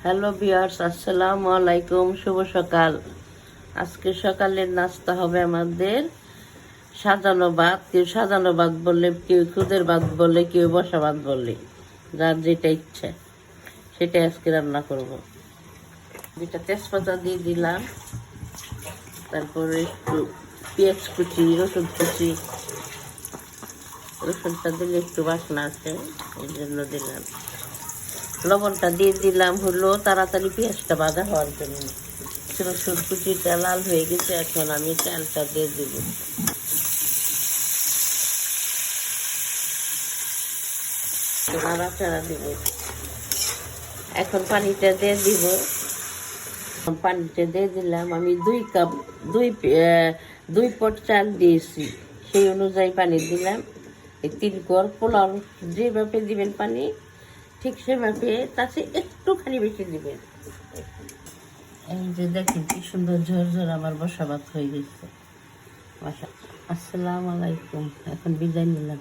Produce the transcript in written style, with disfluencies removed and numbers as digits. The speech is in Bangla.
হ্যালো ভিউয়ার্স, আসসালামু আলাইকুম। শুভ সকাল। আজকে সকালের নাস্তা হবে আমাদের সাজানো ভাত। কেউ সাজানো ভাত বললে, কেউ খুদের ভাত বলে, কেউ বসা ভাত বলে, যার যেটা ইচ্ছে সেটাই আজকে রান্না করব। যেটা তেজপাতা দিয়ে দিলাম, তারপরে একটু পেঁয়াজ কুচি, রসুন কুচি। রসুনটা দিলে একটু বাসনা আছে, এই জন্য দিলাম। লবণটা দিয়ে দিলাম হলো তাড়াতাড়ি পেঁয়াজটা ভাজা হওয়ার জন্য। রসুন কুচিটা লাল হয়ে গেছে, এখন আমি চালটা দিয়ে দিব। নাড়াচাড়া দিব। এখন পানিটা দিয়ে দিব। পানিটা দিয়ে দিলাম। আমি 2 কাপ, দুই পট চাল দিয়েছি, সেই অনুযায়ী পানি দিলাম। এই 3 কোর পোলাও যেভাবে দিবেন পানি, ঠিক সেভাবে তাতে একটুখানি বেশি দিবেন। এই যে দেখেন কি সুন্দর ঝরঝর আমার বসা ভাত হয়ে গেছে। আসসালামু আলাইকুম। এখন বিদায় নিলাম।